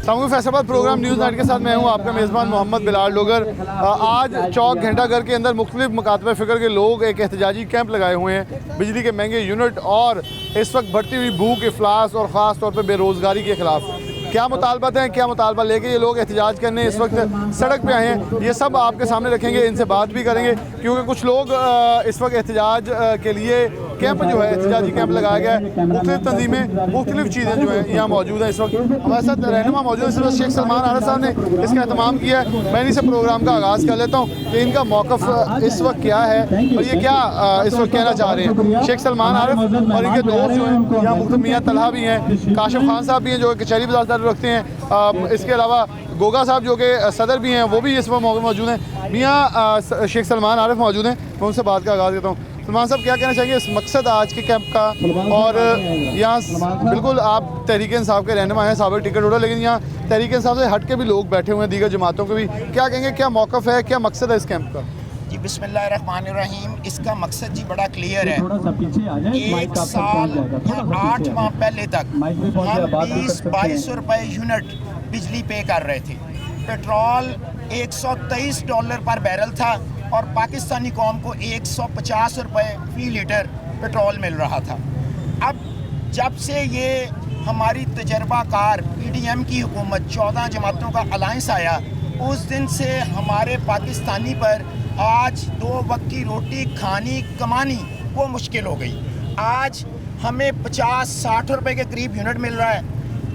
सामूहिक Faisalabad programme news night के साथ मैं हूं आपका मेज़बान मोहम्मद बिलाल डोगर। आज चौक घंटाघर के अंदर मुख्तलिफ मकातबे फ़िक्र के लोग एक एहतजाजी कैंप लगाए हुए हैं बिजली के महंगे यूनिट और इस वक्त बढ़ती हुई भूख, इफलास और ख़ास तौर पर बेरोज़गारी के ख़िलाफ़। क्या मुतालबात हैं, क्या मुतालबा लेके ये लोग एहतजाज करने इस वक्त सड़क पे आए हैं, ये सब आपके सामने रखेंगे, इनसे बात भी करेंगे क्योंकि कुछ लोग इस वक्त एहतजाज के लिए कैंप जो है एहतजाजी कैंप लगाया गया है। मुख्तलिफ तंजीमें, मुख्तलिफ चीज़ें जो हैं यहाँ मौजूद हैं। इस वक्त हमारे साथ रहनुमा मौजूद है। इस वक्त शेख सलमान आरिफ साहब ने इसका एहतमाम किया है। मैं इन्हीं से प्रोग्राम का आगाज़ कर लेता हूँ कि इनका मौक़िफ़ इस वक्त क्या है और ये क्या इस वक्त कहना चाह रहे हैं। शेख सलमान आरिफ और इनके दोस्त जो हैं यहाँ मुख्तलिफ मियाँ तलहा भी हैं, काशिफ खान साहब भी हैं जो कचहरी बाजार रखते हैं, इसके अलावा गोगा साहब जो कि सदर भी हैं वो भी इस वक्त मौजूद हैं। मियाँ शेख सलमान आरिफ मौजूद हैं, मैं उनसे बात का आगाज़ करता हूँ। सलमान साहब क्या कहना चाहेंगे इस मकसद आज के कैंप का? और यहाँ बिल्कुल आप तहरीक इंसाफ के रहनुमा हैं, साबिक टिकट होल्डर, लेकिन यहाँ तहरीक इंसाफ से हट के भी लोग बैठे हुए हैं, दीगर जमातों के भी। क्या कहेंगे, क्या मौक़िफ़ है, क्या मकसद है इस कैंप का? जी बिस्मिल्लाहिर्रहमानिर्रहीम। इसका मकसद जी बड़ा क्लियर है। 1 साल या 8 माह पहले तक हम 20-22 रुपए यूनिट बिजली पे कर रहे थे। पेट्रोल $123 पर बैरल था और पाकिस्तानी कौम को 150 रुपए फ़ी लीटर पेट्रोल मिल रहा था। अब जब से ये हमारी तजर्बाकार PDM की हुकूमत 14 जमातों का अलायंस आया, उस दिन से हमारे पाकिस्तानी पर आज 2 वक्त की रोटी खानी कमानी वो मुश्किल हो गई। आज हमें 50-60 रुपए के करीब यूनिट मिल रहा है।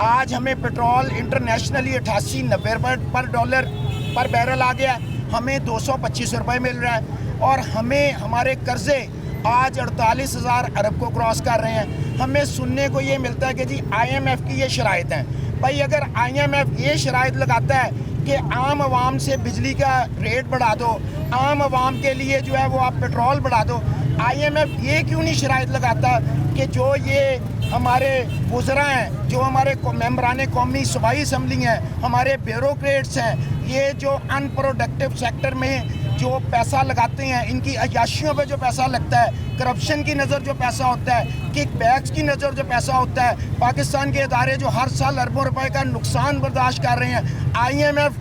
आज हमें पेट्रोल इंटरनेशनली 88-90 रुपए पर डॉलर पर बैरल आ गया, हमें 225 रुपए मिल रहा है। और हमें हमारे कर्जे आज 48,000 अरब को क्रॉस कर रहे हैं। हमें सुनने को ये मिलता है कि जी IMF की ये शराइत हैं। भाई अगर IMF ये शराइत लगाता है कि आम आवाम से बिजली का रेट बढ़ा दो, आम आवाम के लिए जो है वो आप पेट्रोल बढ़ा दो, IMF ये क्यों नहीं शराइत लगाता कि जो ये हमारे वज़रा हैं, जो हमारे मेंबरान कौमी सूबाई असम्बली हैं, हमारे ब्यूरोक्रेट्स हैं, ये जो अनप्रोडक्टिव सेक्टर में जो पैसा लगाते हैं, इनकी अयाशियों पे जो पैसा लगता है, करप्शन की नज़र जो पैसा होता है, किक बैक्स की नज़र जो पैसा होता है, पाकिस्तान के इदारे जो हर साल अरबों रुपए का नुकसान बर्दाश्त कर रहे हैं, IMF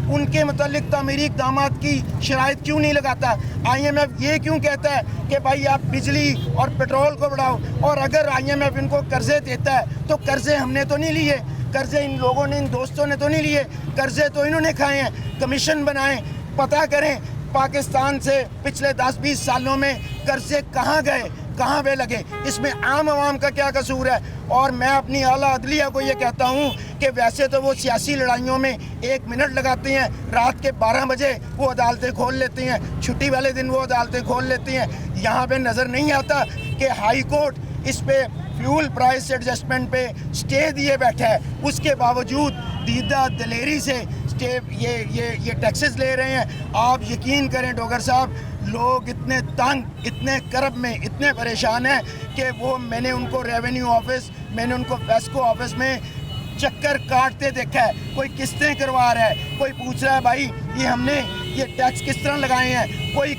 उनके मतलब तामीरी इक़दामात की शराइत क्यों नहीं लगाता? IMF ये क्यों कहता है कि भाई आप बिजली और पेट्रोल को बढ़ाओ? और अगर IMF इनको कर्जे देता है तो कर्जे हमने तो नहीं लिए, कर्जे इन लोगों ने, इन दोस्तों ने तो नहीं लिए, कर्जे तो इन्होंने खाए हैं। कमीशन बनाएं, पता करें पाकिस्तान से पिछले 10-20 सालों में कर्जे कहाँ गए, कहाँ पे लगे, इसमें आम आवाम का क्या कसूर है? और मैं अपनी आला अदलिया को ये कहता हूँ कि वैसे तो वो सियासी लड़ाइयों में 1 मिनट लगाते हैं, रात के 12 बजे वो अदालतें खोल लेते हैं, छुट्टी वाले दिन वो अदालतें खोल लेते हैं। यहाँ पे नज़र नहीं आता कि हाई कोर्ट इस पे फ्यूल प्राइस एडजस्टमेंट पे स्टे दिए बैठा है, उसके बावजूद दीदा दलेरी से स्टे ये टैक्सेस ले रहे हैं। आप यकीन करें डोगर साहब, लोग इतने तंग, इतने करब में, इतने परेशान हैं कि वो मैंने उनको रेवेन्यू ऑफिस, मैंने उनको पेस्को ऑफिस में चक्कर काटते देखा है। कोई किस्तें करवा रहा है, कोई पूछ रहा है भाई ये हमने ये टैक्स किस तरह लगाए हैं, कोई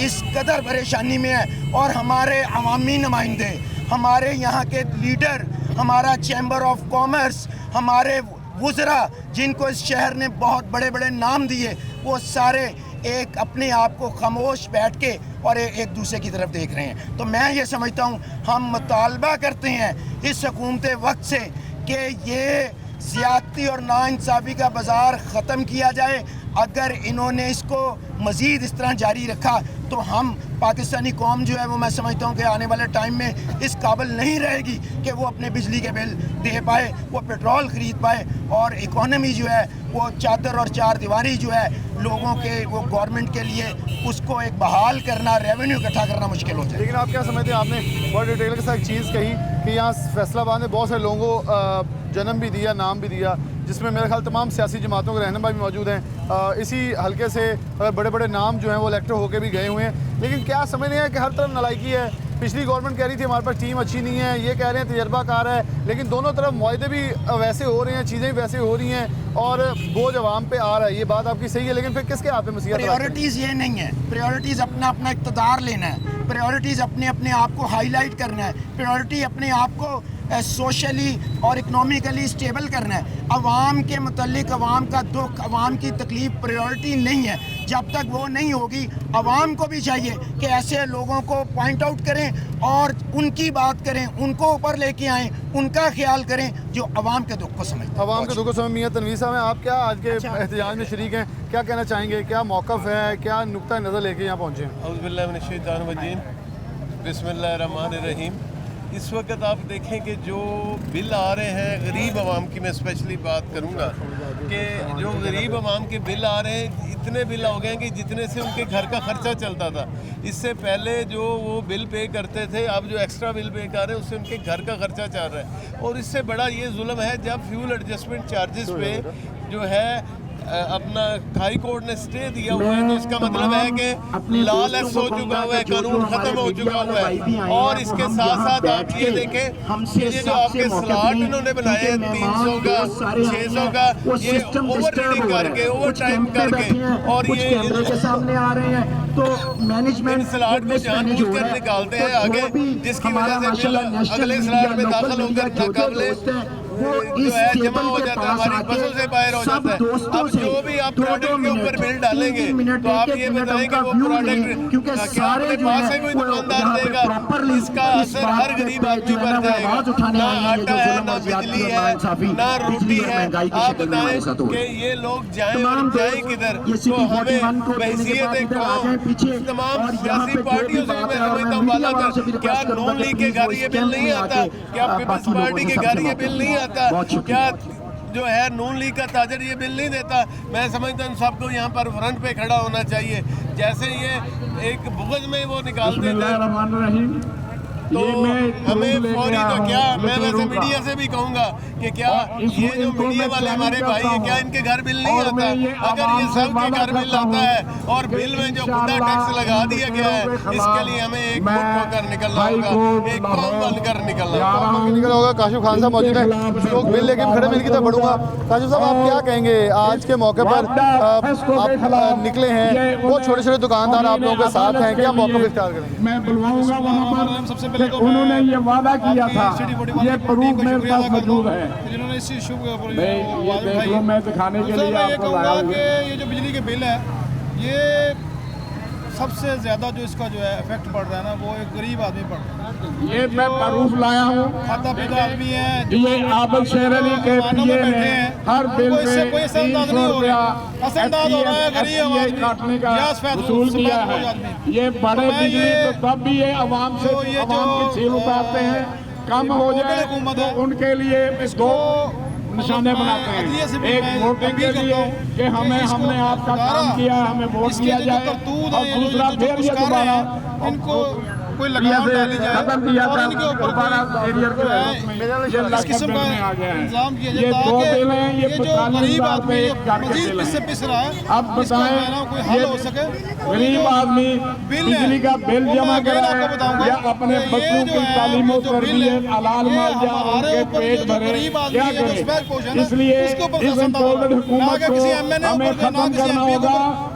इस कदर परेशानी में है। और हमारे अवामी नुमाइंदे, हमारे यहाँ के लीडर, हमारा चैम्बर ऑफ कॉमर्स, हमारे वुज़रा जिनको इस शहर ने बहुत बड़े बड़े नाम दिए, वो सारे एक अपने आप को खामोश बैठ के और एक दूसरे की तरफ देख रहे हैं। तो मैं ये समझता हूँ हम मुतालबा करते हैं इस हुकूमत वक्त से कि ये ज़्यादती और नाइंसाफ़ी का बाज़ार ख़त्म किया जाए। अगर इन्होंने इसको मज़ीद इस तरह जारी रखा तो हम पाकिस्तानी कौम जो है वो मैं समझता हूँ कि आने वाले टाइम में इस काबिल नहीं रहेगी कि वो अपने बिजली के बिल दे पाए, वो पेट्रोल ख़रीद पाए, और इकॉनमी जो है वो चादर और चार दीवारी जो है लोगों के, वो गवर्नमेंट के लिए उसको एक बहाल करना, रेवेन्यू इकट्ठा करना मुश्किल हो जाए। लेकिन आप क्या समझते हैं, आपने बहुत डिटेल के साथ एक चीज़ कही कि यहाँ फैसलाबाद में बहुत सारे लोगों को जन्म भी दिया, नाम भी दिया, जिसमें मेरे ख्याल तमाम सियासी जमातों के रहनुमा भी मौजूद हैं। इसी हल्के से बड़े बड़े नाम जो हैं वो इलेक्टर होकर भी गए हुए हैं। लेकिन क्या समझ नहीं है कि हर तरफ नलायकी है। पिछली गवर्नमेंट कह रही थी हमारे पास टीम अच्छी नहीं है, ये कह रहे हैं तजर्बाकार है, लेकिन दोनों तरफ मुआहदे भी वैसे हो रहे हैं, चीज़ें भी वैसे हो रही हैं और बोझ अवाम पे आ रहा है। ये बात आपकी सही है, लेकिन फिर किसके हाथ में मसीहत? प्रायोरिटीज़ ये नहीं है, प्रायोरिटीज़ अपना अपना इक़्तिदार लेना है। प्रायोरिटीज़ अपने अपने आप को हाईलाइट करना है, प्रायोरिटी अपने आप को सोशली और इकनॉमिकली स्टेबल करना है। अवाम के मुतल्लिक अवाम का दुख, अवाम की तकलीफ प्रायोरिटी नहीं है। जब तक वो नहीं होगी, अवाम को भी चाहिए कि ऐसे लोगों को पॉइंट आउट करें और उनकी बात करें, उनको ऊपर लेके आएँ, उनका ख्याल करें जो अवाम के दुख को समझते हैं। अवाम के दुख को समझ। मियां तनवीर साहब हैं, आप क्या आज के एहतजाज में शरीक हैं, क्या कहना चाहेंगे, क्या मौक़िफ़ है, क्या नुक्ता नज़र लेके यहाँ पहुँचे हैं? औज़ु बिल्लाहि मिनश शैतानिर रजीम, बिस्मिल्लाहिर रहमानिर रहीम। इस वक्त आप देखें कि जो बिल आ रहे हैं गरीब आवाम की, मैं स्पेशली बात करूंगा कि जो गरीब आवाम के बिल आ रहे हैं, इतने बिल हो गए कि जितने से उनके घर का खर्चा चलता था। इससे पहले जो वो बिल पे करते थे, अब जो एक्स्ट्रा बिल पे कर रहे हैं उससे उनके घर का खर्चा चल रहा है। और इससे बड़ा ये जुल्म है जब फ्यूल एडजस्टमेंट चार्जेस पे जो है अपना हाई कोर्ट ने स्टे दिया हुआ है, तो इसका मतलब है कि लॉलेस हो चुका हुआ है, कानून खत्म हो चुका हुआ है। और इसके साथ साथ आप ये देखें, ये जो आपके स्लॉट इन्होंने बनाए हैं 300 का 600 का, ये ओवर रीडिंग करके, ओवर टाइम करके, और ये के सामने आ रहे हैं तो मैनेजमेंट स्लॉट को जानबूझकर निकालते हैं आगे, जिसकी वजह से बिल अगले स्लॉट में दाखिल होकर नाकाबिले जो है जमा हो जाता है, हमारी बसों से बाहर हो जाता है। अब जो भी आप प्रोडक्ट के ऊपर बिल डालेंगे तो आप ये बताएं कि वो प्रोडक्ट क्या अपने पास से कोई दुकानदार देगा, इसका असर हर गरीब आदमी पर जाएगा। ना आटा है, ना बिजली है, ना रोटी है। आप बताएं कि ये लोग जाएं और जाएं किधर? तो हमें बहसीयत कौम तमाम सियासी पार्टियों से मैं समझता हूँ वादा कर, क्या नून लीग के घर ये बिल नहीं आता? क्या पीपल्स पार्टी के घर ये बिल नहीं आता? क्या जो है नून लीग का ताजर ये बिल नहीं देता? मैं समझता हूँ सबको यहाँ पर फ्रंट पे खड़ा होना चाहिए। जैसे ये एक बुग़्ज़ में वो निकाल देते हैं तो हमें फौरी तो क्या, मैं वैसे मीडिया से भी कहूँगा कि क्या ये जो मीडिया वाले हमारे भाई हैं, क्या इनके घर बिल नहीं आता? अगर ये सब के घर बिल आता है और बिल में जो खुदा टैक्स लगा दिया गया है, इसके लिए हमें एक मुठ होकर निकलना होगा, एक कौम बनकर निकलना होगा। काशिफ खान साहब मौजूद हैं, कुछ लोग बिल लेके खड़े मिल की तरफ बढ़ूंगा। काशिफ साहब, आप क्या कहेंगे आज के मौके पर आप निकले हैं, वो छोटे छोटे दुकानदार आप लोगों के साथ हैं, क्या मौका इख्तियार करेंगे? मैं बुलवाऊंगा वहाँ पर। सबसे पहले तो उन्होंने ये वादा किया था, ये प्रूफ मेरे पास मौजूद है, जिन्होंने इस इशू को ये देख लो, मैं दिखाने के लिए आपको लाया हूं कि ये जो बिजली के बिल है, ये सबसे ज़्यादा जो इसका जो है इफेक्ट पड़ रहा है ना, वो एक गरीब आदमी पड़ रहा है। ये मैं प्रूफ लाया हूँ, खाता पीता आदमी है, ये आबद शहरी के पीए में हर बिल में कोई असरअंदाज नहीं हो रहा, असरअंदाज हो रहा है गरीब आदमी काटने का वसूल किया है। ये बड़े बिजली तो तब भी ये आवाम से आवाम की छील उतारते हैं, कम हो जाए तो उनके लिए दो निशाने बनाते हैं, एक वोटिंग के लिए कि हमने आपका काम किया, हमें वोट दिया जाए, और दूसरा फिर ये दोबारा इनको कोई लगाम डाली जाए और इनके ऊपर इस किस्म का इंतजाम किया जाए ताकि ये जो गरीब आदमी मजीद इससे पिस रहा है, अब बताएं कोई हल हो सके। गरीब आदमी बिजली का बिल जमा कराए या अपने बच्चों की तालीम तरबियत हलाल माल या उनके पेट भरे, क्या करें? इसलिए इस इम्पोर्टेड हुकूमत को हमें खत्म करना होगा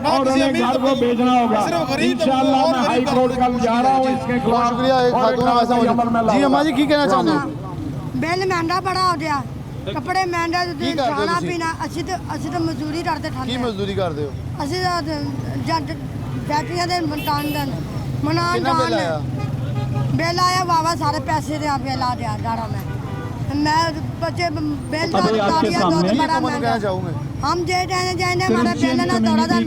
और उन्हें घर को भेजना होगा। इंशाअल्लाह मैं हाई कोर्ट कल जा रहा हूँ इसके खिलाफ। शुक्रिया। एक खातून ऐसा मौजूद। जी अम्मा जी, की कहना चाहते हैं? बिल महंगा बड़ा हो गया, कपड़े महंगे, खाना पीना। ਅਸੀਂ ਤਾਂ ਮਜ਼ਦੂਰੀ ਕਰਦੇ ਕੀ ਮਜ਼ਦੂਰੀ ਕਰਦੇ ਹੋ? ਅਸੀਂ ਤਾਂ ਜੱਟ ਫੈਕਟਰੀਆਂ ਦੇ ਬਿੱਲ ਆਇਆ ਵਾਵਾ ਸਾਰੇ ਪੈਸੇ ਦੇ ਆ ਬਿੱਲ ਆ ਗਿਆ ਡਾਰਾ मैं बच्चे बिल तो बड़ा महंगा। हम जे जाने हमारा बिल ना दौड़ा था,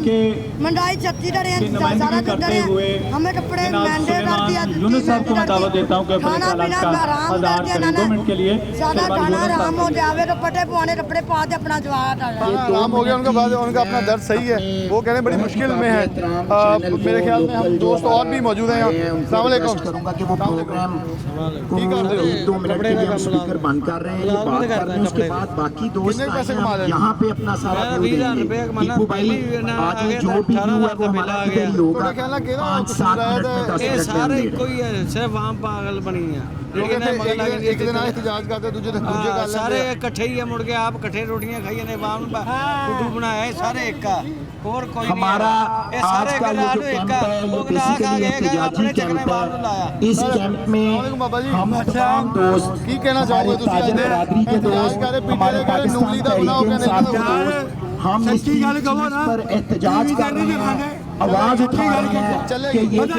महंगाई 36 सारा डरे, हमें कपड़े महंगे कर दिया, खाना पीना आराम कर दिया ना, सारा खाना आराम हो जावे, कपड़े पुराने कपड़े पा के अपना जवाब आराम हो गया उनका। बाद उनका अपना दर्द सही है, वो कह रहे हैं बड़ी मुश्किल में है। मेरे ख्याल में हम दोस्त और भी मौजूद हैं यहाँ। अस्सलाम वालेकुम। करूंगा कि वो प्रोग्राम को 2 मिनट के लिए हम स्पीकर बंद कर रहे हैं, ये बात कर रहे हैं, उसके बाद बाकी दोस्त यहाँ पे अपना सारा टीपू भाई आज जो भी व्यू है वो हमारा इधर होगा 5-7 मिनट में 10 मिनट सारे कोई है सिर्फ आम पागल बनी है एक दिन एहतजाज करते दूसरे सारे इकट्ठे ही है मुड़ के आप इकट्ठे रोटियां खाइए ने बाम कुटू बनाया सारे एक का और कोई हमारा आज का ये जो कैंप है ये बेसिकली एहतजाजी कैंप है। इस कैंप में हम तमाम दोस्त की कहना चाहोगे ताजिर बरादरी के दोस्त हमारे पाकिस्तान तहरीक इंसाफ के दोस्त हम इस चीज पर एहतजाज कर रहे हैं, आवाज उठा रहे हैं कि ये जो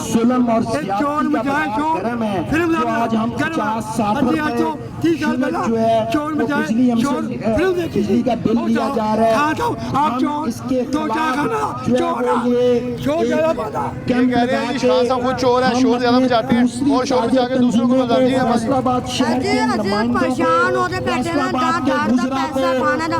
जुल्म और ज्यादती का कर्म है तो आज हम 50-60 रुपए यूनिट जो है वो बिजली हमसे बिजली का बिल लिया जा रहा है। हम इसके खिलाफ जो है वो ये कह रहे हैं कि शाह साहब खुद चोर है, शोर ज्यादा मचाते हैं और शोर मचा के दूसरों को बताती है। फैसलाबाद शहर के नुमाइंदे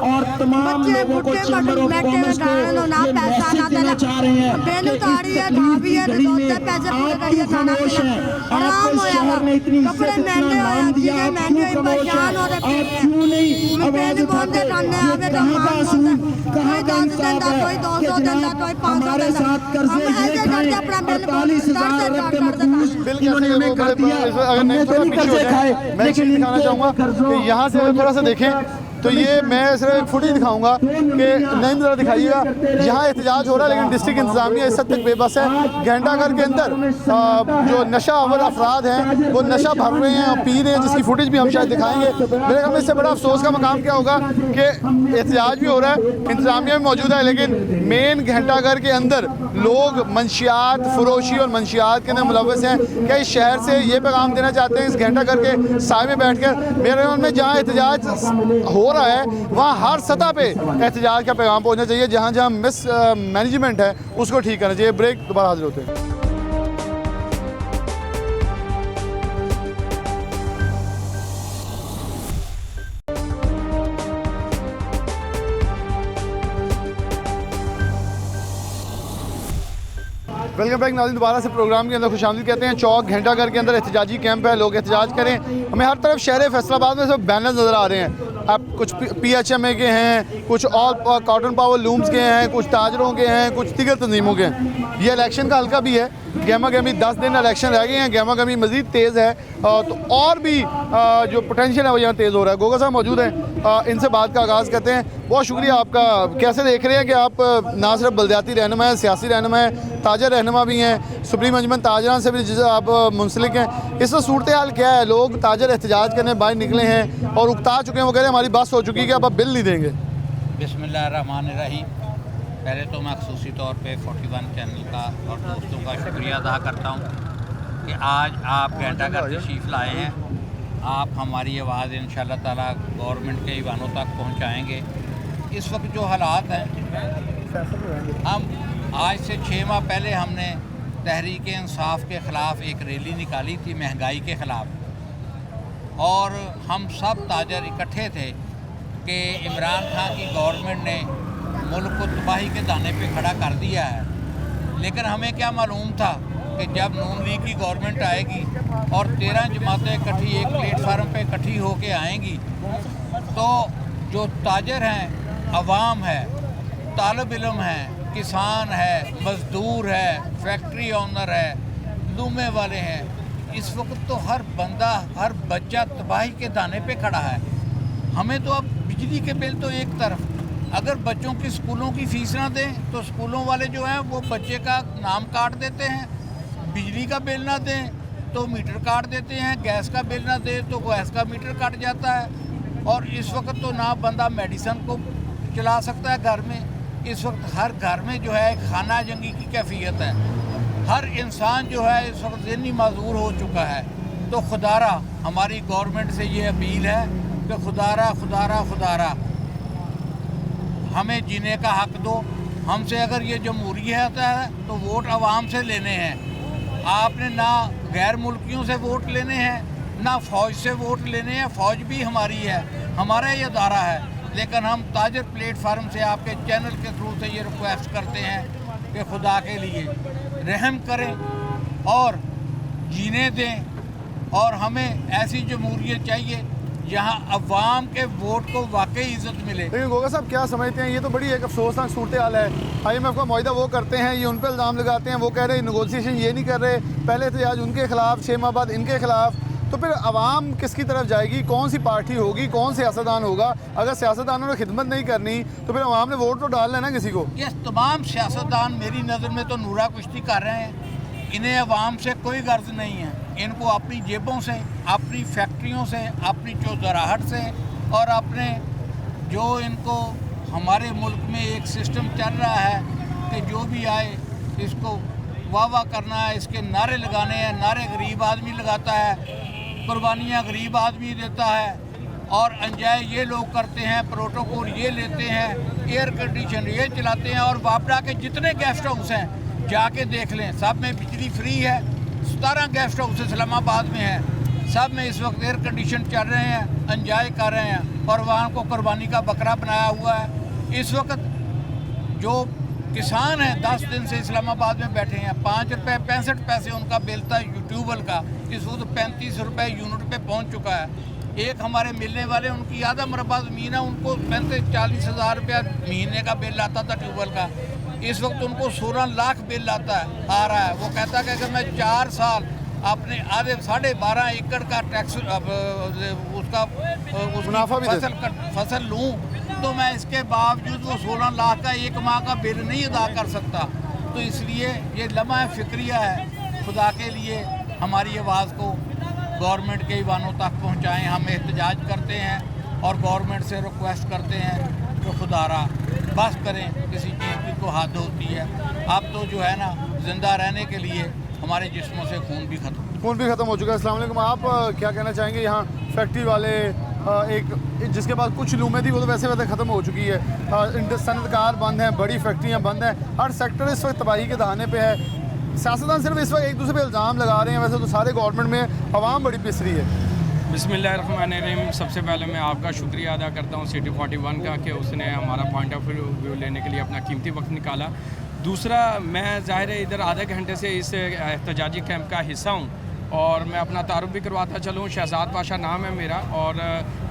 और तमाम लोगों को चैम्बर ऑफ कॉमर्स को ये मैसेज देना चाह रहे हैं कि इस तकलीफ की घड़ी में आप क्यों खामोश हैं? आपको इस शहर ने इतनी इज्जत इतना नाम दिया, आप क्यों खामोश हैं? आप क्यों नहीं आवाज उठाते? ये कहाँ का असूल, कहाँ का इंसाफ है कि जनाब हमारे साथ कर्जे ये खाएं 48,000 अरब के मकबूज इन्होंने हमें कर दिया, हमने तो नहीं कर्जे खाए लेकिन इनके कर्जों यहाँ से थोड़ा सा देखें तो ये मैं सिर्फ फुटेज दिखाऊंगा कि नहीं ज़रा दिखाइएगा। यहाँ एहतजाज हो रहा है लेकिन डिस्ट्रिक्ट इंतजामिया इस हद तक बेबस है। घंटाघर के अंदर जो नशा आवर अफराद हैं वो नशा भर रहे हैं और पी रहे हैं, जिसकी फुटेज भी हम शायद दिखाएंगे। मेरे ख्याल में इससे बड़ा अफसोस का मकाम क्या होगा कि एहतजाज भी हो रहा है, इंतजामिया भी मौजूद है, लेकिन मेन घंटाघर के अंदर लोग मंशियात फरोशी और मंशियात के अंदर मुलव्वस हैं। क्या इस शहर से ये पैगाम देना चाहते हैं इस घंटाघर के साए में बैठ कर? मेरे ख्याल में जहाँ एहतजाज हो रहा है वहाँ हर सतह पे एहतजाज का पैगाम पहुँचना चाहिए। जहाँ जहाँ मिस मैनेजमेंट है उसको ठीक करना चाहिए। ब्रेक, दोबारा हाजिर होते हैं। वेलकम बैक नाज़रीन, दोबारा से प्रोग्राम के अंदर खुशामदीद कहते हैं। चौक घंटाघर के अंदर एहतजाजी कैंप है, लोग एहतजाज करें। हमें हर तरफ शहर फैसलाबाद में सब बैनर नज़र आ रहे हैं। अब कुछ PHMA के हैं, कुछ ऑल कॉटन पावर लूम्स के हैं, कुछ ताजरों के हैं, कुछ दीगर तंजीमों के हैं। ये इलेक्शन का हल्का भी है, गहमा गहमी 10 दिन इलेक्शन रह गए हैं, गहमा गहमी मज़ीद तेज़ है तो और भी जो पोटेंशियल है वो यहाँ तेज़ हो रहा है। गोगा साहब मौजूद हैं, इनसे बात का आगाज़ करते हैं। बहुत शुक्रिया आपका। कैसे देख रहे हैं कि आप ना सिर्फ बलदियाती रहनुमा हैं, सियासी रहनुमा हैं, ताजर रहनुमा भी हैं, सुप्रीम अंजुमन ताजरान से भी आप मुंसलिक हैं। इस सूरत हाल क्या है? लोग ताजर एहतजाज करने बाहर निकले हैं और उकता चुके हैं, वो कह रहे हैं हमारी बस हो चुकी है कि अब बिल नहीं देंगे। बिस्मिल्लाहिर्रहमानिर्रहीम। पहले तो मैं ख़ुसूसी तौर पे 41 चैनल का और दोस्तों का शुक्रिया अदा करता हूँ कि आज आप घंटाघर तशरीफ़ लाए हैं। आप हमारी आवाज़ इंशाअल्लाह ताला गवर्नमेंट के ईवानों तक पहुँचाएँगे। इस वक्त जो हालात हैं, हम आज से 6 माह पहले हमने तहरीक इंसाफ के ख़िलाफ़ एक रैली निकाली थी महंगाई के ख़िलाफ़, और हम सब ताजर इकट्ठे थे कि इमरान खान की गवर्नमेंट ने मुल्क को तबाही के दाने पे खड़ा कर दिया है। लेकिन हमें क्या मालूम था कि जब नून लीग की गवर्नमेंट आएगी और 13 जमातें इकट्ठी एक प्लेटफार्म पे इकट्ठी होके आएंगी तो जो ताजर हैं, अवाम है, तालिब इल्म है, किसान है, मज़दूर है, फैक्ट्री ओनर है, लूमे वाले हैं, इस वक्त तो हर बंदा हर बच्चा तबाही के दाने पे खड़ा है। हमें तो अब बिजली के बिल तो एक तरफ, अगर बच्चों की स्कूलों की फ़ीस ना दें तो स्कूलों वाले जो हैं वो बच्चे का नाम काट देते हैं, बिजली का बिल ना दें तो मीटर काट देते हैं, गैस का बिल ना दें तो गैस का मीटर कट जाता है। और इस वक्त तो ना बंदा मेडिसन को चला सकता है घर में, इस वक्त हर घर में जो है खाना जंगी की कैफियत है। हर इंसान जो है इस वक्त ज़हनी माजूर हो चुका है। तो खुदारा हमारी गवर्नमेंट से ये अपील है कि खुदारा हमें जीने का हक दो। हमसे अगर ये जमहूरियत है तो वोट आवाम से लेने हैं। आपने ना गैर मुल्कियों से वोट लेने हैं, ना फ़ौज से वोट लेने हैं। फ़ौज भी हमारी है, हमारा ये अदारा है। लेकिन हम ताजर प्लेटफार्म से आपके चैनल के थ्रू से ये रिक्वेस्ट करते हैं कि खुदा के लिए रहम करें और जीने दें। और हमें ऐसी जमहूरियत चाहिए जहाँ अवाम के वोट को वाकई इज्जत मिले। लेकिन गोगा साहब क्या समझते हैं, ये तो बड़ी एक अफसोसनाक सूरत हाल है। IMF का मुआहिदा वो करते हैं, ये उन पर इल्ज़ाम लगाते हैं, वो कह रहे हैं नेगोशिएशन ये नहीं कर रहे, पहले एहतजाज उनके खिलाफ, 6 माह बाद इनके खिलाफ, तो फिर अवाम किसकी तरफ जाएगी, कौन सी पार्टी होगी, कौन सियासतदान होगा? अगर सियासतदानों ने खिदमत नहीं करनी तो फिर अवाम ने वोट तो डाल लेना किसी को। ये तमाम सियासतदान मेरी नज़र में तो नूरा कुश्ती कर रहे हैं, इन्हें अवाम से कोई गर्ज नहीं है। इनको अपनी जेबों से, अपनी फैक्ट्रियों से, अपनी चौधराहट से और अपने जो इनको हमारे मुल्क में एक सिस्टम चल रहा है कि जो भी आए इसको वाह वाह करना है, इसके नारे लगाने हैं। नारे गरीब आदमी लगाता है, कुर्बानियाँ गरीब आदमी देता है, और एंजॉय ये लोग करते हैं, प्रोटोकॉल ये लेते हैं, एयर कंडीशन ये चलाते हैं। और वापरा के जितने गेस्ट हाउस हैं जाके देख लें, सब में बिजली फ्री है। 17 गेस्ट हाउस इस्लामाबाद में है, सब में इस वक्त एयर कंडीशन चल रहे हैं, एंजॉय कर रहे हैं, और वहाँ को कुर्बानी का बकरा बनाया हुआ है। इस वक्त जो किसान हैं 10 दिन से इस्लामाबाद में बैठे हैं, 5 रुपये 65 पैसे उनका बिल था ट्यूबवेल का, इस वक्त 35 रुपये यूनिट पे पहुँच चुका है। एक हमारे मिलने वाले, उनकी आधा मरबा ज़मीन है, उनको 35-40 हज़ार रुपया महीने का बिल आता था ट्यूबवेल का, इस वक्त उनको 16 लाख बिल आ रहा है। वो कहता है कि मैं 4 साल अपने आधे 12.5 एकड़ का टैक्स उसका मुनाफा भी फसल लूँ तो मैं इसके बावजूद वो 16 लाख का एक माह का बिल नहीं अदा कर सकता। तो इसलिए ये लम्हा फिक्रिया है। खुदा के लिए हमारी आवाज़ को गवर्नमेंट के ईवानों तक पहुँचाएँ। हम एहतजाज करते हैं और गवर्नमेंट से रिक्वेस्ट करते हैं तो खुदारा बस करें, किसी चीज़ की तो हद होती है। अब तो जो है ना, ज़िंदा रहने के लिए हमारे जिस्मों से खून भी ख़त्म हो चुका है। अस्सलाम वालेकुम, आप क्या कहना चाहेंगे? यहाँ फैक्ट्री वाले एक जिसके पास कुछ लूमें थी वो तो वैसे ख़त्म हो चुकी है, सनतकार बंद हैं, बड़ी फैक्ट्रियाँ बंद हैं, हर सेक्टर इस वक्त तबाही के दहाने पे है। सियासतदान सिर्फ इस वक्त एक दूसरे पे इल्ज़ाम लगा रहे हैं, वैसे तो सारे गवर्नमेंट में आवाम बड़ी पिसरी है। बिस्मिल्लाहिर्रहमानिर्रहीम। सबसे पहले मैं आपका शुक्रिया अदा करता हूँ सिटी 41 का कि उसने हमारा पॉइंट ऑफ व्यू लेने के लिए अपना कीमती वक्त निकाला। दूसरा, मैं ज़ाहिर है इधर आधे घंटे से इस एहतजाजी कैंप का हिस्सा हूँ और मैं अपना तारुफ भी करवाता चलूँ। शहजाद पाशा नाम है मेरा और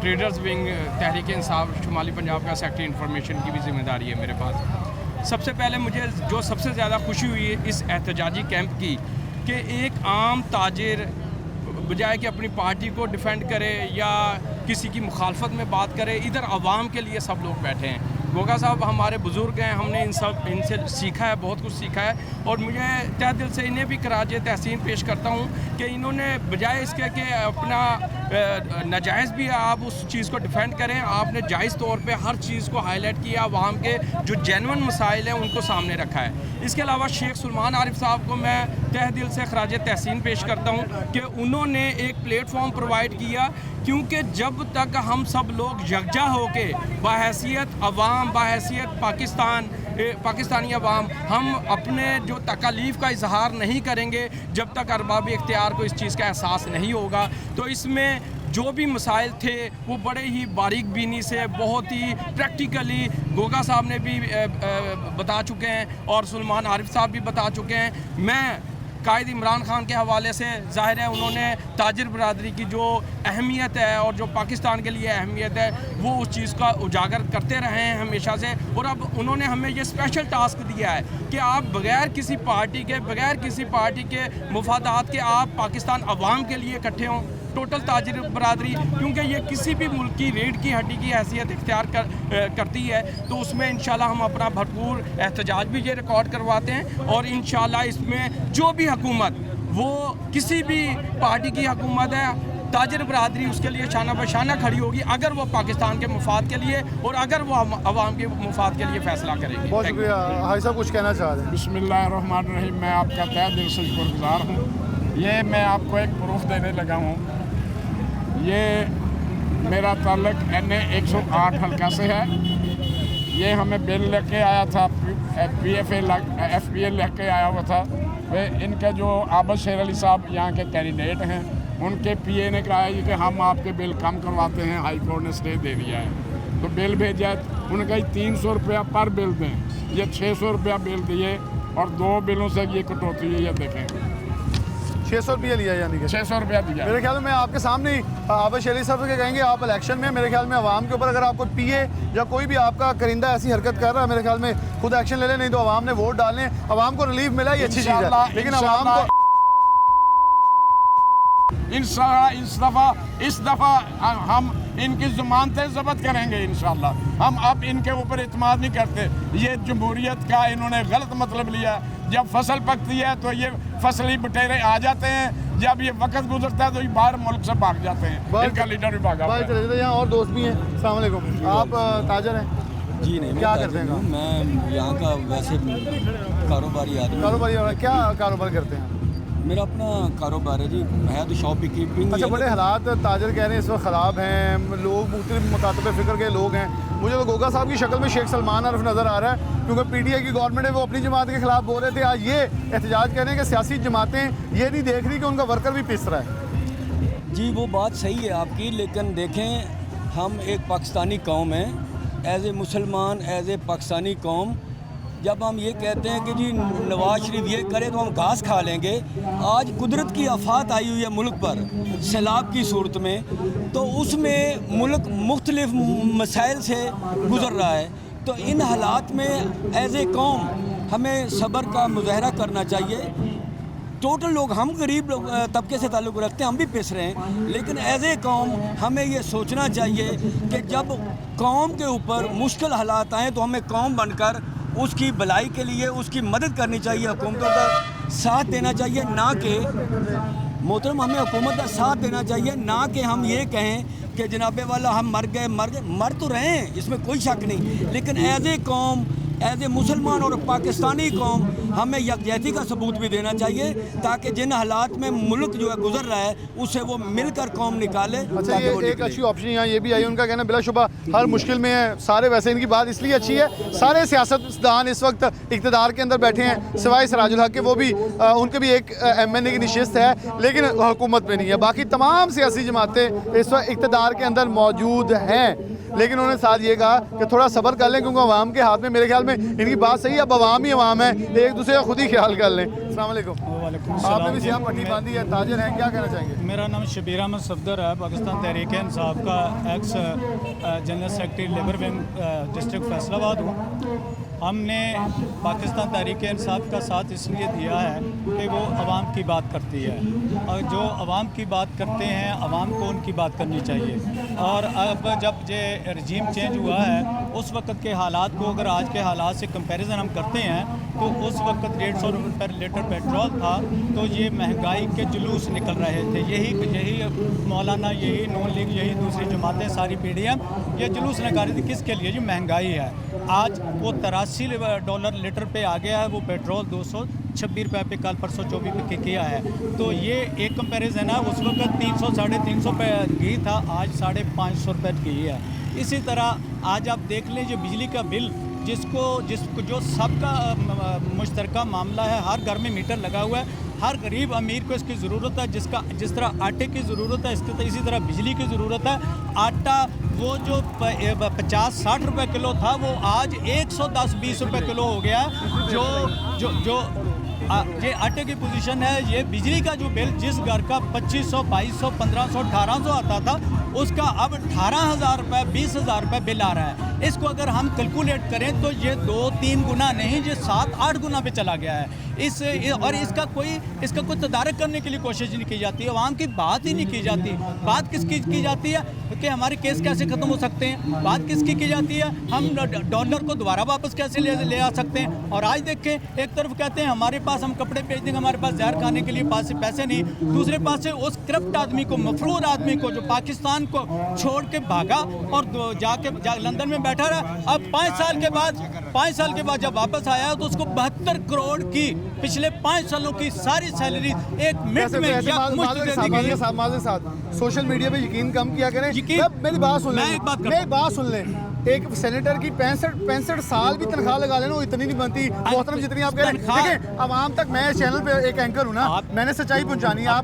ट्रेडर्स विंग तहरीक इंसाफ शुमाली पंजाब का सेक्रेटरी इंफॉर्मेशन की भी जिम्मेदारी है मेरे पास। सबसे पहले मुझे जो सबसे ज़्यादा खुशी हुई है इस एहतजाजी कैंप की कि एक आम ताजिर बजाय कि अपनी पार्टी को डिफेंड करे या किसी की मुखालफत में बात करे, इधर आवाम के लिए सब लोग बैठे हैं। गोगा साहब हमारे बुज़ुर्ग हैं, हमने इनसे सीखा है, बहुत कुछ सीखा है, और मुझे तहे दिल से इन्हें भी खराजे तहसीन पेश करता हूँ कि इन्होंने बजाय इसके कि अपना नाजायज़ भी आप उस चीज़ को डिफेंड करें, आपने जायज़ तौर पे हर चीज़ को हाईलाइट किया, आवाम के जो जेन्युइन मसाइल हैं उनको सामने रखा है। इसके अलावा शेख सुलेमान आरिफ साहब को मैं तहे दिल से खराजे तहसीन पेश करता हूँ कि उन्होंने एक प्लेटफॉर्म प्रोवाइड किया, क्योंकि जब तक हम सब लोग यकजा होके बहैसियत अवाम, बहैसियत पाकिस्तानी अवाम हम अपने जो तकालीफ का इजहार नहीं करेंगे, जब तक अरबाब इख्तियार को इस चीज़ का एहसास नहीं होगा, तो इसमें जो भी मसाइल थे वो बड़े ही बारीक बीनी से, बहुत ही प्रैक्टिकली गोगा साहब ने भी बता चुके हैं और सुलेमान आरिफ साहब भी बता चुके हैं। मैं कायद इमरान खान के हवाले से ज़ाहिर है उन्होंने ताजिर बरादरी की जो अहमियत है और जो पाकिस्तान के लिए अहमियत है वो उस चीज़ का उजागर करते रहे हैं हमेशा से, और अब उन्होंने हमें ये स्पेशल टास्क दिया है कि आप बगैर किसी पार्टी के मुफादात के आप पाकिस्तान अवाम के लिए इकट्ठे हों, टोटल ताजिर बरादरी, क्योंकि ये किसी भी मुल्क की रीढ़ की हड्डी की हैसियत इख्तियार करती है, तो उसमें इंशाल्लाह हम अपना भरपूर एहतजाज भी ये रिकॉर्ड करवाते हैं, और इंशाल्लाह इसमें जो भी हुकूमत, वो किसी भी पार्टी की हुकूमत है, ताजिर बरादरी उसके लिए शाना बशाना खड़ी होगी अगर वो पाकिस्तान के मुफाद के लिए और अगर वो अवाम के मुफाद के लिए फ़ैसला करेंगे। बहुत शुक्रिया। हाई साहब कुछ कहना चाह रहे हैं? बिस्मिल्लाहिर्रहमानिर्रहीम। मैं आपका तहे दिल से शुक्रगुज़ार हूँ। ये मैं आपको एक प्रूफ देने लगा हूँ। ये मेरा ताल्लुक NA 108 हल्का से है। ये हमें बिल लेके आया था, FPA लेके आया हुआ था। वे इनके जो आबद शेर अली साहब यहाँ के कैंडिडेट हैं, उनके PA ने कहा है कि हम आपके बिल कम करवाते हैं, हाई कोर्ट ने स्टे दे दिया है, तो बिल भेजा। उनका 300 रुपया पर बिल दें, ये 600 रुपया बिल दिए और 2 बिलों से ये कटौती है, ये देखें। 600 रुपया लिया यानी कि 600 रुपया दिया। मेरे ख्याल में आपके सामने ही आबिद अली साहब के कहेंगे आप इलेक्शन में मेरे ख्याल में आवाम के ऊपर अगर आपको पीए या कोई भी आपका करिंदा ऐसी हरकत कर रहा है मेरे ख्याल में खुद एक्शन ले लें, नहीं तो आवाम ने वोट डालने, आवाम को रिलीफ मिला ये अच्छी चीज़ है, लेकिन आवाम को इस दफ़ा हम इनकी ज़मानतें ज़ब्त करेंगे इंशाल्लाह। हम अब इनके ऊपर इत्मीनान नहीं करते। ये जमहूरियत का इन्होंने गलत मतलब लिया। जब फसल पकती है तो ये फसली बटेरे आ जाते हैं, जब ये वक्त गुजरता है तो ये बाहर मुल्क से भाग जाते हैं। इनका लीडर भी भागा हुआ है। यहाँ और दोस्त भी हैं। अस्सलाम वालेकुम, आप ताजर हैं? जी नहीं, क्या करते हैं? मैं यहाँ का वैसे कारोबारी आदमी। कारोबारी, क्या कारोबार करते हैं? मेरा अपना कारोबार है जी, है तो शॉप कीपिंग। अच्छा, बड़े हालात ताजर कह रहे हैं इस वक्त ख़राब हैं, लोग मुख्तलिफ मकातब फ़िक्र के लोग हैं। मुझे तो गोगा साहब की शक्ल में शेख सलमान आरिफ नज़र आ रहा है, क्योंकि पीटीआई की गवर्नमेंट है वो अपनी जमात के ख़िलाफ़ बोल रहे थे। आज ये एहतजाज कर रहे हैं कि सियासी जमातें ये नहीं देख रही कि उनका वर्कर भी पिस रहा है। जी वो बात सही है आपकी, लेकिन देखें हम एक पाकिस्तानी कौम है, एज ए मुसलमान, एज ए पाकिस्तानी कौम, जब हम ये कहते हैं कि जी नवाज शरीफ ये करे तो हम घास खा लेंगे। आज कुदरत की आफत आई हुई है मुल्क पर सैलाब की सूरत में, तो उसमें मुल्क मुख्तलिफ मसाइल से गुज़र रहा है। तो इन हालात में एज ए कौम हमें सब्र का मुजाहरा करना चाहिए। टोटल लोग, हम गरीब लोग तबके से ताल्लुक़ रखते हैं, हम भी पिस रहे हैं, लेकिन एज ए कौम हमें ये सोचना चाहिए कि जब कौम के ऊपर मुश्किल हालात आएँ तो हमें कौम बनकर उसकी भलाई के लिए उसकी मदद करनी चाहिए, हुकूमतों का साथ देना चाहिए, ना कि मोहतरम हमें हुकूमत का साथ देना चाहिए, ना कि हम ये कहें कि जनाबे वाला हम मर तो रहे हैं, इसमें कोई शक नहीं, लेकिन एज ए कौम, एज ए मुसलमान और पाकिस्तानी कौम हमें यकजहती का सबूत भी देना चाहिए, ताकि जिन हालात में मुल्क जो है गुजर रहा है उससे वो मिलकर कौम निकाले। अच्छा, ये एक अच्छी ऑप्शन यहाँ ये भी आई, उनका कहना बिलाशुबा हर मुश्किल में है सारे। वैसे इनकी बात इसलिए अच्छी है, सारे सियासतदान इस वक्त इक़्तिदार के अंदर बैठे हैं, सिवाय सिराजुल हक के, वो भी उनके भी एक MNA की नशिस्त है, लेकिन हुकूमत में नहीं है। बाकी तमाम सियासी जमातें इस वक्त इक़्तिदार के अंदर मौजूद हैं, लेकिन उन्होंने साथ ये कहा कि थोड़ा सब्र कर लें, क्योंकि अवाम के हाथ में, मेरे ख्याल में इनकी बात सही है, अब अवाम ही अवाम है, एक दूसरे का खुद ही ख्याल कर लें। अस्सलाम वालेकुम। आपने भी सियाह पट्टी बांधी है, ताजर हैं, क्या कहना चाहेंगे? मेरा नाम शबीर अहमद सफदर है, पाकिस्तान तहरीक इंसाफ का x general secretary labour wing district Faisalabad हूँ। हमने पाकिस्तान तहरीक इंसाफ का साथ इसलिए दिया है कि वो अवाम की बात करती है, और जो अवाम की बात करते हैं अवाम को उनकी बात करनी चाहिए। और अब जब ये रजीम चेंज हुआ है, उस वक्त के हालात को अगर आज के हालात से कंपैरिजन हम करते हैं तो उस वक्त 150 रुपये पर लीटर पेट्रोल था, तो ये महंगाई के जुलूस निकल रहे थे। यही मौलाना, यही नून लीग, यही दूसरी जमातें, सारी पीढ़ियाँ ये जुलूस निकाल रही थी। किसके लिए? जो महंगाई है। आज वो $83 लीटर पे आ गया है, वो पेट्रोल 226 रुपये पे कल परसों 24 पे किया है। तो ये एक कंपैरिजन है। उस वक्त 300 साढ़े 300 पे घी था, आज 550 रुपये घी है। इसी तरह आज आप देख लें जो बिजली का बिल, जिसको जो सबका मुश्तरका मामला है, हर घर में मीटर लगा हुआ है, हर गरीब अमीर को इसकी ज़रूरत है। जिस तरह आटे की ज़रूरत है, इसी तरह बिजली की ज़रूरत है। आटा वो जो 50-60 रुपये किलो था, वो आज 110-20 रुपये किलो हो गया। जो ये आटे की पोजीशन है। ये बिजली का जो बिल, जिस घर का 2500, 2200, 1500, 1800 आता था, उसका अब 18,000 रुपये, 20,000 रुपये बिल आ रहा है। इसको अगर हम कैलकुलेट करें तो ये 2-3 गुना नहीं, ये 7-8 गुना पे चला गया है। और इसका कोई तदारक करने के लिए कोशिश नहीं की जाती है। आवाम की बात ही नहीं की जाती। बात किसकी की जाती है कि हमारे केस कैसे ख़त्म हो सकते हैं? बात किसकी की जाती है? हम डॉलर को दोबारा वापस कैसे ले आ सकते हैं? और आज देखें, एक तरफ कहते हैं हमारे पास, हम कपड़े बेच देंगे, हमारे पास जहर खाने के लिए पास से पैसे नहीं, दूसरे पास से उस करप्ट आदमी को, मफरूर आदमी को, जो पाकिस्तान को छोड़ के भागा और जाके लंदन में बैठा रहा, अब 5 साल के बाद जब वापस आया तो उसको 72 करोड़ की पिछले 5 सालों की सारी सैलरी एक मिनट में यकमुश्त दे दी गई। सोशल मीडिया पे यकीन कम किया करें। मेरी बात सुन लें, एक सेनेटर की 65 साल भी तनख्वाह लगा लेना, वो इतनी नहीं बनती मोहतरम जितनी आप कह रहे हैं। देखिए, आवाम तक, मैं चैनल पे एक एंकर हूँ ना, मैंने सच्चाई पहुंचानी है, आप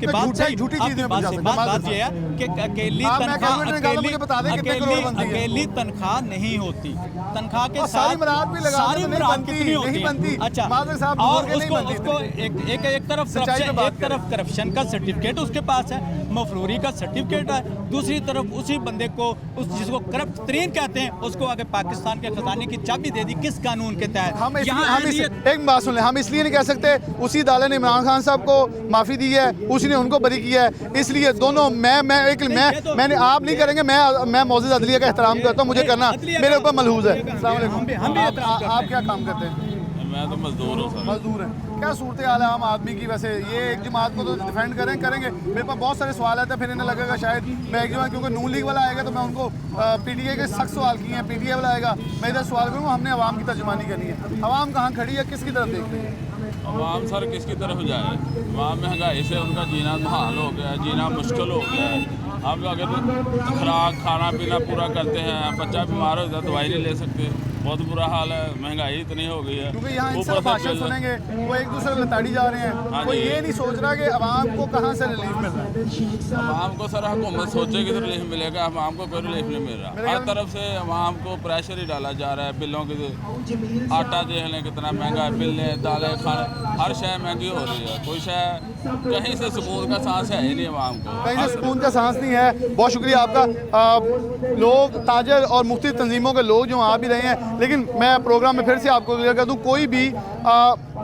झूठी चीज में बात ये है कि अकेली तनख्वाह नहीं नहीं होती, तनख्वाह के और साथ सारी मुराद भी लगा सारी दो, नहीं मुराद बनती, कितनी नहीं होती बनती। है? अच्छा, माज़र साहब और बोल के नहीं बनती उसको एक तरफ सच्चाई पे बात करें। करप्शन का सर्टिफिकेट उसके पास है, मफरूरी का सर्टिफिकेट है, दूसरी तरफ उसी बंदे को जिसको करप्ट तरीन कहते हैं उसको आगे पाकिस्तान के खजाने की चाबी दे दी। किस कानून के तहत? हम एक बात सुन लें, हम इसलिए नहीं कह सकते उसी अदालत ने इमरान खान साहब को माफ़ी दी है, उसी ने उनको बरी किया है, इसलिए दोनों मैंने आप नहीं करेंगे, मैं मौजूद अदलिया का एहतराम करता हूँ, मुझे करना मेरे ऊपर मलहूज है। अस्सलाम वालेकुम। आप क्या काम करते हैं? मैं तो मजदूर हूँ सर। मजदूर हैं। क्या सूरत हाल है आम आदमी की? वैसे ये एक जमात को तो डिफेंड करेंगे, मेरे पास बहुत सारे सवाल आते हैं, फिर इन्हें लगेगा शायद मैं एक जमात, क्योंकि नून लीग वाला आएगा तो मैं उनको PTI के सख्त सवाल किए हैं, PTI वाला आएगा मैं इधर सवाल करूँगा, हमने आवाम की तर्जुमानी करनी है। आवाम कहाँ खड़ी है, किसकी तरफ देख रही है? आवाम सर किसकी तरफ जाए? आवाम महंगाई से उनका जीना महाल हो गया है, जीना मुश्किल हो गया है। हम लोग अगर खुराक खाना पीना पूरा करते हैं, बच्चा बीमार हो जाता है दवाई नहीं ले सकते, बहुत बुरा हाल है, महंगाई इतनी हो गई है। क्योंकि यहाँ इनसे भाषण सुनेंगे वो एक दूसरे को लताड़ी जा रहे हैं, कोई ये नहीं सोच रहा कि आवाम को कहाँ से रिलीफ मिल रहा है। आवाम को सर हुकूमत सोचेगी तो रिलीफ मिलेगा, आवाम को कोई रिलीफ नहीं मिल रहा। हर तरफ से आवाम को प्रेशर ही डाला जा रहा है, बिलों के आटा देख लें कितना महंगा है, बिलें दालें खाने हर शय महंगी हो रही है, कोई शय कहीं से सुकून का सांस है ही नहीं आवाम को, कहीं से सुकून का सांस नहीं है। बहुत शुक्रिया आपका। लोग ताजर और मुख्तलिफ तंजीमों के लोग जो आ भी रहे हैं, लेकिन मैं प्रोग्राम में फिर से आपको क्लियर कर दूं, कोई भी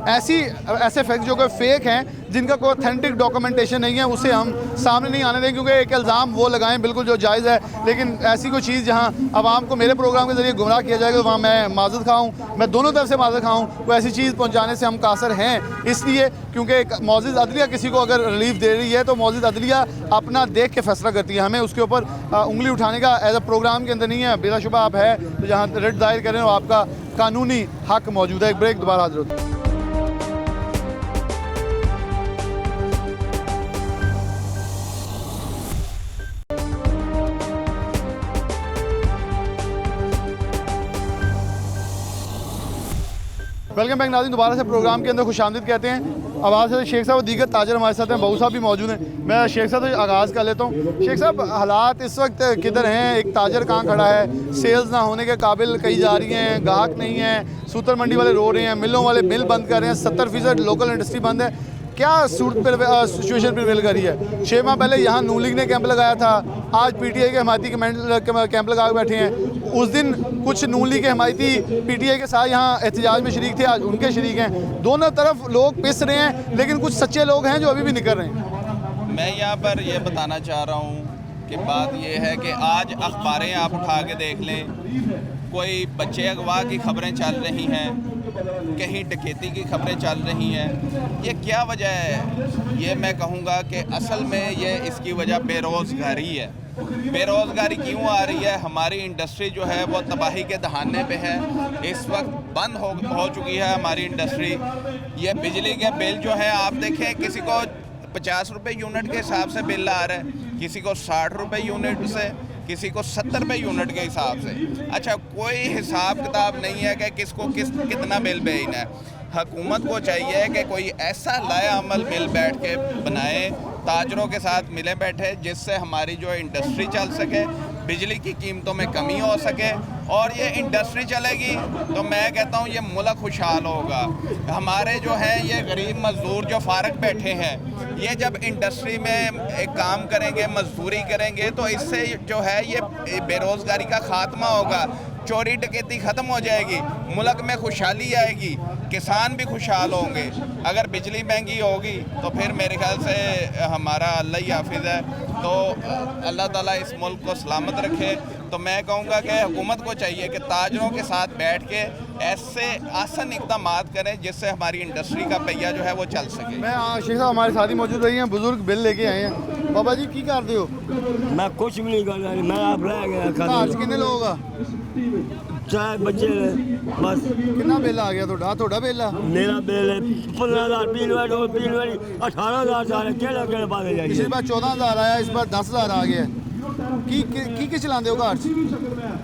ऐसे फैक्ट जो कि फेक हैं, जिनका कोई ऑथेंटिक डॉक्यूमेंटेशन नहीं है, उसे हम सामने नहीं आने दें, क्योंकि एक इल्ज़ाम वो लगाएं बिल्कुल जो जायज़ है, लेकिन ऐसी कोई चीज़ जहां आवाम को मेरे प्रोग्राम के ज़रिए गुमराह किया जाएगा तो वहाँ मैं माज़रत खाऊँ, मैं दोनों तरफ से माज़रत खाऊँ, कोई ऐसी चीज़ पहुँचाने से हम कासर हैं, इसलिए क्योंकि एक मौजूद अदलिया किसी को अगर रिलीफ दे रही है तो मौजूद अदलिया अपना देख के फैसला करती है, हमें उसके ऊपर उंगली उठाने का एज अ प्रोग्राम के अंदर नहीं है। बेलाशुबा आप है तो जहाँ रिट दायर करें और आपका कानूनी हक मौजूद है। एक ब्रेक, दोबारा हाजिर होते हैं। वेलकम बैक नाज़रीन, दोबारा से प्रोग्राम के अंदर खुशामदीद कहते हैं। आवाज़ से शेख साहब और दीगर ताजर हमारे साथ हैं, बहू साहब भी मौजूद हैं। मैं शेख साहब से आगाज़ कर लेता हूँ। शेख साहब, हालात इस वक्त किधर हैं? एक ताजर कहाँ खड़ा है, सेल्स ना होने के काबिल कही जा रही हैं, गाहक नहीं है, सूतर मंडी वाले रो रहे हैं, मिलों वाले मिल बंद कर रहे हैं, 70% लोकल इंडस्ट्री बंद है। क्या सूरत पर सिचुएशन प्रिवेल कर रही है? 6 माह पहले यहाँ नून लीग ने कैंप लगाया था, आज PTI के हमायती कैंप लगा के बैठे हैं। उस दिन कुछ नून लीग के हमायती PTI के साथ यहाँ एहतजाज में शरीक थे, आज उनके शरीक हैं। दोनों तरफ लोग पिस रहे हैं, लेकिन कुछ सच्चे लोग हैं जो अभी भी निकल रहे हैं। मैं यहाँ पर यह बताना चाह रहा हूँ कि बात यह है कि आज अखबारें आप उठा के देख लें, कोई बच्चे अगवा की खबरें चल रही हैं, कहीं डकैती की खबरें चल रही हैं। ये क्या वजह है? ये मैं कहूँगा कि असल में ये इसकी वजह बेरोज़गारी है। बेरोज़गारी क्यों आ रही है? हमारी इंडस्ट्री जो है वो तबाही के दहाने पे है, इस वक्त बंद हो चुकी है हमारी इंडस्ट्री। ये बिजली के बिल जो है आप देखें, किसी को 50 रुपये यूनिट के हिसाब से बिल आ रहा है, किसी को 60 रुपये यूनिट से, किसी को 70 रुपये यूनिट के हिसाब से। अच्छा, कोई हिसाब किताब नहीं है कि किसको कितना बिल भेजना है। हुकूमत को चाहिए कि कोई ऐसा लाएअमल मिल बैठ के बनाए, ताजरों के साथ मिले बैठे, जिससे हमारी जो इंडस्ट्री चल सके, बिजली की कीमतों में कमी हो सके, और ये इंडस्ट्री चलेगी तो मैं कहता हूँ ये मुल्क खुशहाल होगा। हमारे जो है ये गरीब मजदूर जो फारग बैठे हैं, ये जब इंडस्ट्री में एक काम करेंगे, मजदूरी करेंगे, तो इससे जो है ये बेरोज़गारी का ख़ात्मा होगा, चोरी डकैती ख़त्म हो जाएगी, मुल्क में खुशहाली आएगी, किसान भी खुशहाल होंगे। अगर बिजली महंगी होगी तो फिर मेरे ख्याल से हमारा अल्लाह ही हाफिज़ है, तो अल्लाह ताला इस मुल्क को सलामत रखे। तो मैं कहूँगा कि हुकूमत को चाहिए कि ताजरों के साथ बैठ के ऐसे आसान इक़दाम करें जिससे हमारी इंडस्ट्री का पहिया जो है वो चल सके। मैं शेख साहब हमारे साथ ही मौजूद रही हैं, बुजुर्ग बिल लेके आए हैं। बाबा जी की करते हो? मैं कुछ भी नहीं कर रहा, मैं आप रह गया। आज कितने लोग आ? 4 बच्चे बस। कितना बिल आ गया थोड़ा बिल? मेरा बिल 15,000 बिल 18,000 सारे केड़े बात है। पिछली बार 14,000 आया, इस बार 10,000 आ गया। की चलाते हो घर?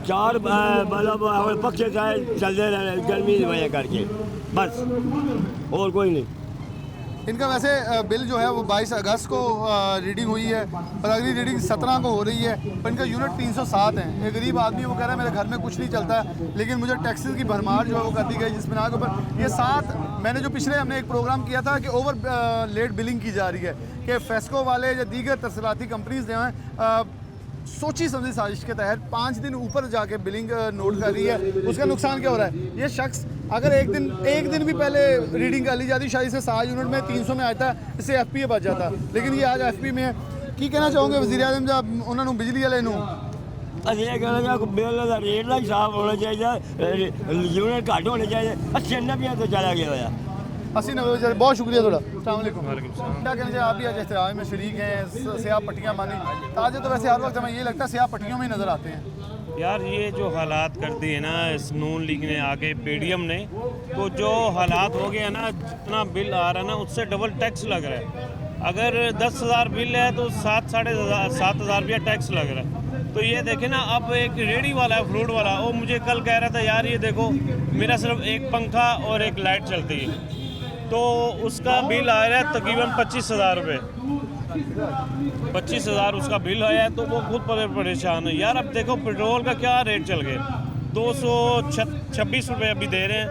4 मतलब पक्षे चलते रहे गर्मी की वजह करके, बस और कोई नहीं। इनका वैसे बिल जो है वो 22 अगस्त को रीडिंग हुई है और अगली रीडिंग 17 को हो रही है, पर इनका यूनिट 307 है। एक गरीब आदमी वो कह रहा है मेरे घर में कुछ नहीं चलता, लेकिन मुझे टैक्सेस की भरमार जो है वो कर दी गई, जिस बिना के ऊपर ये 7 मैंने जो पिछले हमने एक प्रोग्राम किया था कि ओवर लेट बिलिंग की जा रही है कि फेस्को वाले या दीगर तरसलाती कंपनीज जो हैं सोची समझी साजिश के तहत 5 दिन ऊपर जाके बिलिंग नोट कर रही है। उसका नुकसान क्या हो रहा है, ये शख्स अगर एक दिन भी पहले रीडिंग कर ली जाती शायद से 7 यूनिट में 300 में आता, इससे FPA बच जाता, लेकिन ये आज FP में है। की कहना चाहोगे वज़ीर आज़म जब उन्होंने बिजली वाले नू ਅਸੀਂ ਇਹ कहना चाह बिल का रेट का हिसाब होना चाहिए, यूनिट घट होने चाहिए, 80-90 तो चला गया होया। 80-90। बहुत शुक्रिया थोड़ा। अस्सलाम वालेकुम। क्या कहना चाहिए, आप भी आज एहतजाज में शरीक हैं, स्याह पट्टियाँ मानी ताजे, तो वैसे हर वक्त हमें ये लगता है स्याह पट्टियों में ही नज़र आते हैं। यार ये जो हालात कर दिए ना इस नून लीग ने आके PDM ने, तो जो हालात हो गया ना, जितना बिल आ रहा है ना उससे डबल टैक्स लग रहा है। अगर 10,000 बिल है तो 7,000 रुपया टैक्स लग रहा है। तो ये देखें ना, अब एक रेडी वाला है फ्रूट वाला, वो मुझे कल कह रहा था यार ये देखो मेरा सिर्फ एक पंखा और एक लाइट चलती है, तो उसका बिल आ रहा है तकरीबन 25,000 रुपये, 25,000 उसका बिल आया है। तो वो खुद परेशान है यार। अब देखो पेट्रोल का क्या रेट चल गया, 226 रुपये अभी दे रहे हैं,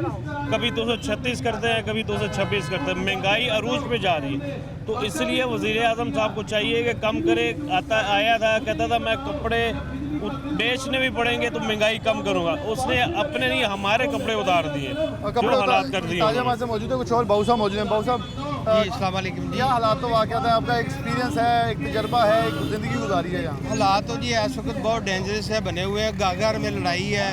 कभी 236 करते हैं, कभी 226 करते हैं। महंगाई अरूज पे जा रही है, तो इसलिए वज़ीर आज़म साहब को चाहिए कि कम करे। आया था कहता था मैं कपड़े बेचने भी पड़ेंगे तो महंगाई कम करूँगा, उसने अपने नहीं हमारे कपड़े उतार दिए, जो हालात कर दिए। ताजा हमारे से मौजूद है कुछ और बाबू साहब मौजूद हैं। बाबू साहब अस्सलाम वालेकुम जी। क्या हालात तो वाक़ है, आपका एक्सपीरियंस है, एक तजर्बा है, एक ज़िंदगी गुजारी है यहाँ? हालात तो जी इस वक्त बहुत डेंजरस है, बने हुए हैं, घर में लड़ाई है,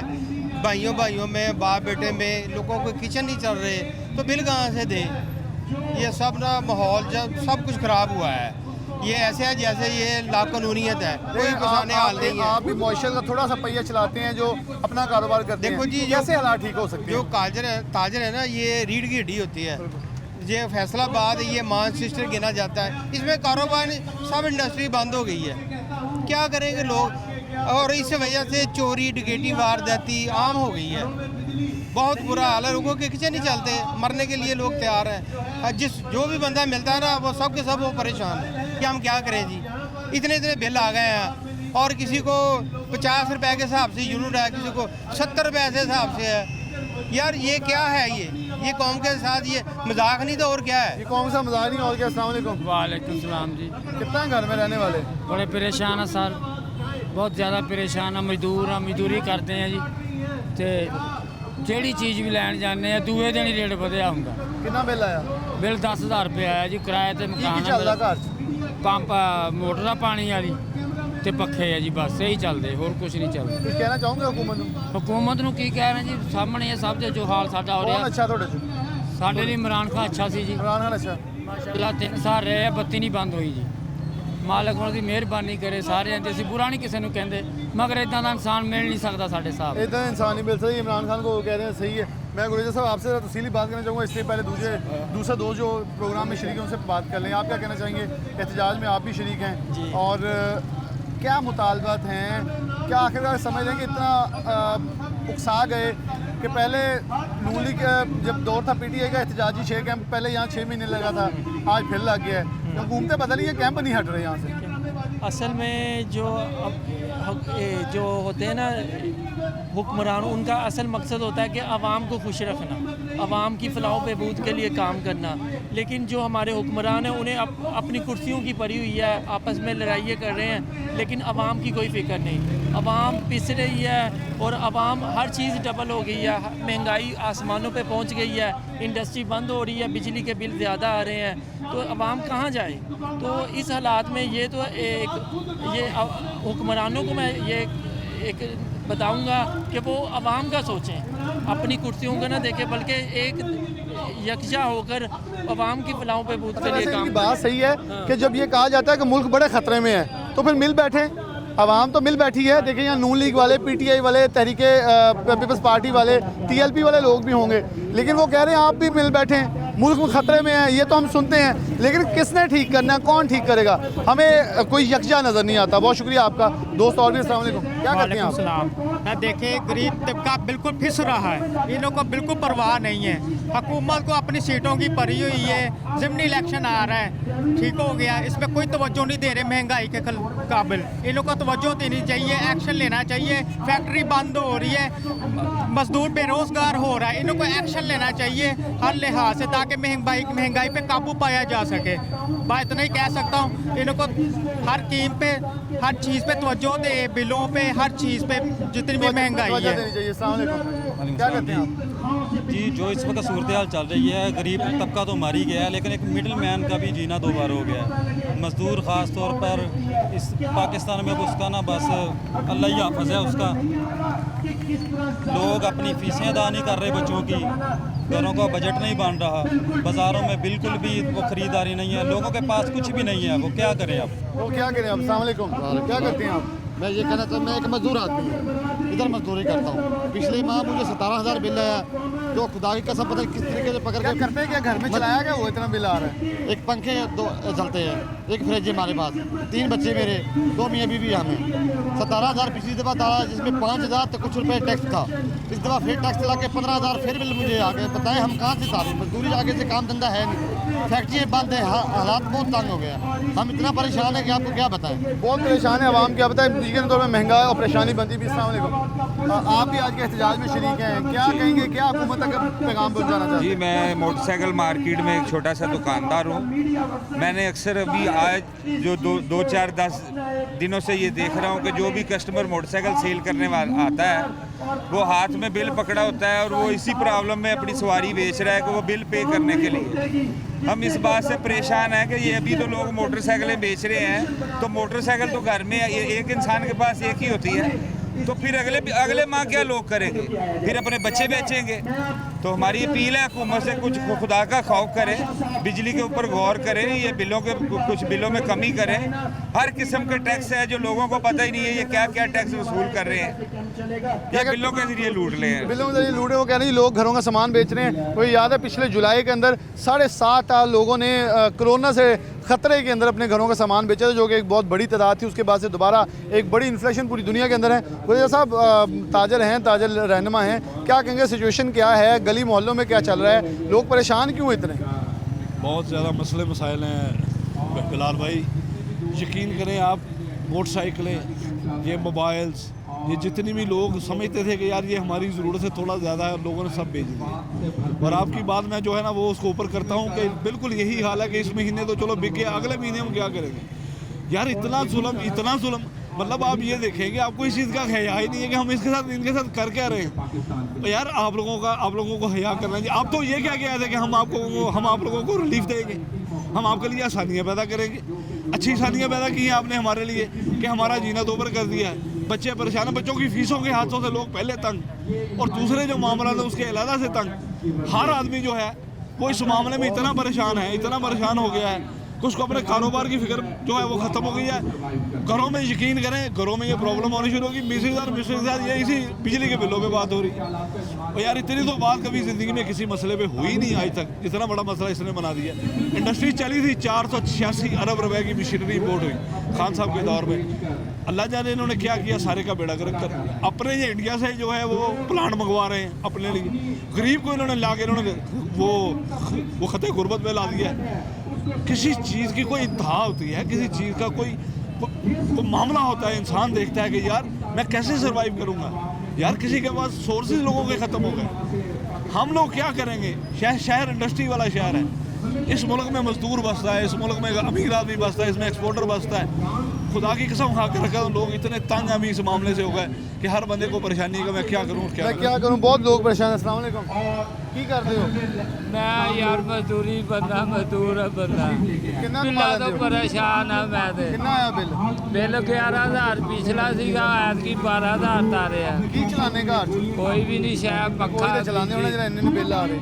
भाइयों में, बाप बेटे में, लोगों को किचन नहीं चल रहे, तो बिल कहाँ से दें? ये सब ना माहौल जब सब कुछ ख़राब हुआ है, ये ऐसे है जैसे ये लाकानूनियत है, कोई बसाने हाल नहीं है। आप भी मुआशरे का थोड़ा सा पहिया चलाते हैं, जो अपना कारोबार करते हैं, देखो जी कैसे हालात ठीक हो सकते हैं? जो ताजर है ना, ये रीढ़ की हड्डी होती है। ये फैसलाबाद ये मानचेस्टर गिना जाता है, इसमें कारोबार सब इंडस्ट्री बंद हो गई है, क्या करेंगे लोग? और इस वजह से चोरी डकैती वारदाती आम हो गई है, बहुत बुरा हाल है, लोगों के किचन नहीं चलते, मरने के लिए लोग तैयार हैं। जो भी बंदा मिलता है ना वो सब के सब वो परेशान है कि हम क्या करें जी, इतने बिल आ गए हैं, और किसी को 50 रुपए के हिसाब से यूनिट है, किसी को 70 रुपए के हिसाब से है। यार ये क्या है, ये कौम के साथ ये मजाक नहीं तो और क्या है? ये कौन सा मजाक नहीं और क्या? अस्सलाम वालेकुम। वालेकुम सलाम जी। कितना घर में रहने वाले? बड़े परेशान है सर, बहुत ज़्यादा परेशान है, मजदूरी करते हैं जी, तो ਜਿਹੜੀ ਚੀਜ਼ ਵੀ ਲੈਣ ਜਾਂਦੇ ਆ ਦੂਏ ਦਿਨ ਹੀ ਰੇਟ ਵਧਿਆ ਹੁੰਦਾ। ਕਿੰਨਾ ਬਿੱਲ ਆਇਆ? ਬਿੱਲ 10,000 ਰੁਪਏ ਆਇਆ ਜੀ, ਕਿਰਾਏ ਤੇ ਮਕਾਨ ਕੀ ਚੱਲਦਾ ਘਰ 'ਚ? ਪੰਪ ਮੋਟਰ ਦਾ ਪਾਣੀ ਵਾਲੀ ਤੇ ਪੱਖੇ ਆ ਜੀ, ਬਸ ਇਹੀ ਚੱਲਦੇ, ਹੋਰ ਕੁਝ ਨਹੀਂ ਚੱਲਦਾ। ਕੁਝ ਕਹਿਣਾ ਚਾਹੋਗੇ ਹੁਕੂਮਤ ਨੂੰ? ਹੁਕੂਮਤ ਨੂੰ ਕੀ ਕਹਿ ਰਹੇ ਜੀ, ਸਾਹਮਣੇ ਇਹ ਸਭ ਦੇ ਜੋ ਹਾਲ ਸਾਡਾ ਹੋ ਰਿਹਾ। ਕੌਣ ਅੱਛਾ ਤੁਹਾਡੇ 'ਚ? ਸਾਡੇ ਲਈ ਇਮਰਾਨ ਖਾਨ ਅੱਛਾ ਸੀ ਜੀ। ਇਮਰਾਨ ਖਾਨ ਅੱਛਾ, ਮਾਸ਼ਾਅੱਲਾ 3 ਸਾਲ ਰਹੇ, ਬੱਤੀ ਨਹੀਂ ਬੰਦ ਹੋਈ ਜੀ। ਮਾਲਕ ਉਹਨਾਂ ਦੀ ਮਿਹਰਬਾਨੀ ਕਰੇ ਸਾਰਿਆਂ ਦੀ, ਅਸੀਂ बुरा नहीं किसी ਨੂੰ ਕਹਿੰਦੇ, मगर इतना का इंसान मिल नहीं सकता साढ़े साहब, इतना इंसान नहीं मिल सकता। इमरान खान को कह रहे हैं सही है। मैं गुरेजा साहब आपसे तफसीली बात करना चाहूँगा, इससे पहले दूसरा दोस्त जो प्रोग्राम में शरीक हैं उनसे बात कर लें। आप क्या कहना चाहेंगे? एहतजाज में आप भी शरीक हैं, और क्या मुतालबात हैं? क्या आखिरकार समझ रहे हैं कि इतना उकसा गए कि पहले नून लीग जब दौर था PTI का एहतजाजी 6 कैंप पहले यहाँ 6 महीने लगा था, आज फिर लग गया है, हुकूमतें बदली है, कैंप नहीं हट रहे यहाँ से। असल में जो होते हैं ना हुक्मरान, उनका असल मकसद होता है कि आवाम को खुश रखना, आवाम की फलाह बहबूद के लिए काम करना, लेकिन जो हमारे हुक्मरान हैं उन्हें अपनी कुर्सियों की पड़ी हुई है, आपस में लड़ाइयाँ कर रहे हैं, लेकिन आवाम की कोई फ़िक्र नहीं। आवाम पिस रही है और आवाम हर चीज़ डबल हो गई है, महंगाई आसमानों पे पहुंच गई है, इंडस्ट्री बंद हो रही है, बिजली के बिल ज़्यादा आ रहे हैं, तो आवाम कहाँ जाए? तो इस हालात में ये तो ये हुक्मरानों को मैं ये एक बताऊंगा कि वो आवाम का सोचें, अपनी कुर्सियों को ना देखें, बल्कि एक यकजा होकर आवाम की फलाहों पे बूथ के लिए काम। बात सही है कि जब ये कहा जाता है कि मुल्क बड़े ख़तरे में है, तो फिर मिल बैठे आवाम तो मिल बैठी है। देखिए यहाँ नून लीग वाले, पीटीआई वाले, तहरीके पीपल्स पार्टी वाले, टीएलपी वाले लोग भी होंगे, लेकिन वो कह रहे हैं आप भी मिल बैठे हैं, मुल्क में ख़तरे में है। ये तो हम सुनते हैं, लेकिन किसने ठीक करना है, कौन ठीक करेगा, हमें कोई यकजा नज़र नहीं आता। बहुत शुक्रिया आपका दोस्त। और भी अस्सलाम वालेकुम, क्या कहते हैं आप? देखिए गरीब तबका बिल्कुल फिस रहा है, इन लोगों को बिल्कुल परवाह नहीं है। हुकूमत को अपनी सीटों की परी हुई है, ज़िमनी इलेक्शन आ रहा है, ठीक हो गया, इसमें कोई तवज्जो नहीं दे रहे महंगाई के काबिल। इन लोगों को तवज्जो देनी चाहिए, एक्शन लेना चाहिए। फैक्ट्री बंद हो रही है, मजदूर बेरोज़गार हो रहा है, इन लोगों को एक्शन लेना चाहिए हर लिहाज से, ताकि महंगाई पे काबू पाया जा सके। बात इतना ही कह सकता हूँ, इन लोगों को हर कीम पे, हर चीज़ पे तवज्जो दे, बिलों पे, हर चीज़ पे जितनी भी महंगाई है। क्या कहते हैं आप? जी, जो इस वक्त सूरत हाल चल रही है, गरीब तबका तो मर ही गया है, लेकिन एक मिडिल मैन का भी जीना दो बार हो गया है। मज़दूर ख़ास तौर पर इस पाकिस्तान में अब उसका ना बस अल्लाह ही हाफ़िज़ है उसका। लोग अपनी फ़ीसें अदा नहीं कर रहे बच्चों की, घरों का बजट नहीं बन रहा, बाज़ारों में बिल्कुल भी वो ख़रीदारी नहीं है, लोगों के पास कुछ भी नहीं है। वो क्या करें अब? वो क्या करें अब? अस्सलाम वालेकुम, क्या करते हैं आप? मैं ये कहना चाहता हूँ, मैं एक मजदूर आदमी हूँ, इधर मजदूरी करता हूँ। पिछले माह मुझे 17,000 बिल आया, जो खुदा की कसम पता किस तरीके से पकड़ के करते हैं, क्या घर में चलाया गया वो इतना बिल आ रहा है? एक पंखे 2 चलते हैं, एक फ्रिज है हमारे पास, 3 बच्चे मेरे, 2 मियाँ बीवी हमें। 17,000 पिछली दफ़ा था, जिसमें 5,000 तो कुछ रुपये टैक्स था। इस दफ़ा फिर टैक्स लगा के 15,000 फिर बिल मुझे आ गए। बताएं हम कहाँ से सारे मजदूरी आगे से काम धंधा है नहीं, फैक्ट्रियाँ बंद है, हालात बहुत तंग हो गया। हम इतना परेशान है कि आपको क्या बताएं। बहुत परेशान है आवाम, क्या बताएं। यकीन तौर पर महंगाई और परेशानी बनती भी। अस्सलाम वालेकुम, आप भी आज के एहतजाज में शरीक हैं, क्या कहेंगे, क्या हुकूमत तक पैगाम पहुँचाना चाहते हैं? जी, मैं मोटरसाइकिल मार्केट में एक छोटा सा दुकानदार हूँ। मैंने अक्सर अभी आज जो 2-4-10 दिनों से ये देख रहा हूँ कि जो भी कस्टमर मोटरसाइकिल सेल करने वाला आता है, वो हाथ में बिल पकड़ा होता है और वो इसी प्रॉब्लम में अपनी सवारी बेच रहा है कि वो बिल पे करने के लिए। हम इस बात से परेशान हैं कि ये अभी तो लोग मोटरसाइकिलें बेच रहे हैं, तो मोटरसाइकिल तो घर में एक इंसान के पास एक ही होती है, तो फिर अगले माह क्या लोग करेंगे? फिर अपने बच्चे बेचेंगे। तो हमारी अपील है हुकूमत से, कुछ खुदा का खौफ करें, बिजली के ऊपर गौर करें, ये कुछ बिलों में कमी करें। हर किस्म के टैक्स है जो लोगों को पता ही नहीं है ये क्या क्या टैक्स वसूल कर रहे हैं, ये बिलों के जरिए लूट ले हैं। बिलों के जरिए लूटे, वो कह रहे हैं लोग घरों का सामान बेच रहे हैं। कोई याद है पिछले जुलाई के अंदर 7.5 लोगों ने कोरोना से ख़तरे के अंदर अपने घरों का सामान बेचा था, जो कि एक बहुत बड़ी तादाद थी। उसके बाद से दोबारा एक बड़ी इन्फ्लेशन पूरी दुनिया के अंदर है। वजह साहब ताजर हैं, ताजर रहनुमा हैं, क्या कहेंगे, सिचुएशन क्या है, गली मोहल्लों में क्या चल रहा है, लोग परेशान क्यों इतने? बहुत ज़्यादा मसले मसाइल हैं बिलाल भाई, यकीन करें आप, मोटरसाइकिलें, ये मोबाइल्स, ये जितनी भी लोग समझते थे कि यार ये हमारी ज़रूरत है, थोड़ा ज़्यादा है, लोगों ने सब बेच दिया। और आपकी बात मैं जो है ना वो उसको ऊपर करता हूँ कि बिल्कुल यही हाल है कि इस महीने तो चलो बिक गया, अगले महीने हम क्या करेंगे यार? इतना जुल्म, मतलब आप ये देखेंगे, आपको इस चीज़ का हया ही नहीं है कि हम इनके साथ कर क्या रहे हैं। तो यार आप लोगों को हया करना चाहिए। आप तो ये क्या कह रहे थे कि हम आप लोगों को रिलीफ देंगे, हम आपके लिए आसानियाँ पैदा करेंगे। अच्छी आसानियाँ पैदा की हैं आपने हमारे लिए कि हमारा जीना दोबर कर दिया है। बच्चे परेशान हैं, बच्चों की फीसों के हाथों से लोग पहले तंग, और दूसरे जो मामला है उसके अलहदा से तंग। हर आदमी जो है वो इस मामले में इतना परेशान हो गया है, उसको अपने कारोबार की फिक्र जो है वो ख़त्म हो गई है। घरों में यकीन करें, घरों में ये प्रॉब्लम होनी शुरू होगी। मिसेज ये इसी बिजली के बिलों पे बात हो रही है। और यार इतनी तो बात कभी ज़िंदगी में किसी मसले पे हुई नहीं आज तक, इतना बड़ा मसला इसने बना दिया। इंडस्ट्री चली थी, 486 अरब रुपए की मशीनरी इम्पोर्ट हुई खान साहब के दौर में। अल्लाह जाने इन्होंने क्या किया, सारे का बेड़ा गर्क कर। अपने ये इंडिया से जो है वो प्लांट मंगवा रहे हैं अपने लिए, गरीब को इन्होंने ला के इन्होंने वो खते गुर्बत में ला दिया है। किसी चीज़ की कोई इंतहा होती है, किसी चीज़ का कोई मामला होता है, इंसान देखता है कि यार मैं कैसे सर्वाइव करूँगा। यार किसी के पास सोर्सेज लोगों के ख़त्म हो गए, हम लोग क्या करेंगे? शहर इंडस्ट्री वाला शहर है, इस मुल्क में मजदूर बसता है, इस मुल्क में अमीर आदमी बसता है, इसमें एक्सपोर्टर बसता है। खुदा की कसम खा के रखा, लोग इतने तंग अभी इस मामले से हो गए कि हर बंदे को परेशानी है कि मैं क्या करूँ। बहुत लोग परेशान हैं। अस्सलाम वालेकुम, की करते हो? मैं यार मजदूरी बंदा, मजदूर है बंदा, बिल्ला तो परेशान है मैं। कितना आया बिल? 11,000 पिछला सीगा, ऐतकी 12,000 तारे है। की चलाने का कोई भी नहीं, शायद पक्का चलाने होना जरा इन्ने बिल आ रहे।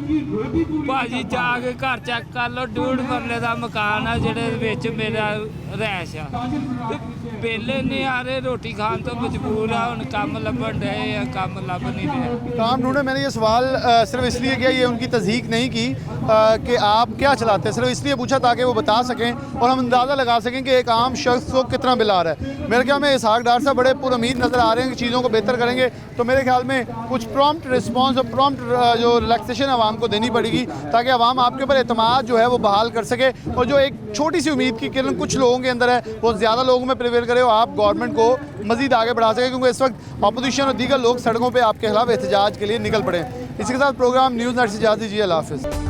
भाजी जाके घर चेक कर लो, 1.5 मरले का मकान है जिहदे विच मेरा रैश आ, बेले नहीं आ रहे, रोटी खान तो मजबूर है, उन काम लभन रहे या काम लभ नहीं रहे। काम ढूंढे। मैंने ये सवाल सिर्फ इसलिए किया, ये उनकी तस्दीक नहीं की कि आप क्या चलाते हैं, सिर्फ इसलिए पूछा ताकि वो बता सकें और हम अंदाज़ा लगा सकें कि एक आम शख्स को कितना बिल आ रहा है। मेरे ख्याल में इसहाक डार साहब बड़े पुरउम्मीद नज़र आ रहे हैं कि चीज़ों को बेहतर करेंगे, तो मेरे ख्याल में कुछ प्रॉम्प्ट रिस्पॉन्स और प्रॉम्प्ट जो रिलैक्सेशन आवाम को देनी पड़ेगी ताकि आवाम आपके ऊपर एतमाद जो है वो बहाल कर सके, और जो एक छोटी सी उम्मीद की किरण कुछ लोगों के अंदर है वो ज़्यादा लोगों में प्रिवेल करे और आप गवर्नमेंट को मज़ीद आगे बढ़ा सके, क्योंकि इस वक्त अपोजिशन और दीगर लोग सड़कों पर आपके खिलाफ एहतजाज के लिए निकल पड़े हैं। इसी के साथ प्रोग्राम न्यूज़ नेट से इजाज़त दीजिए। अल्लाह हाफ़िज़।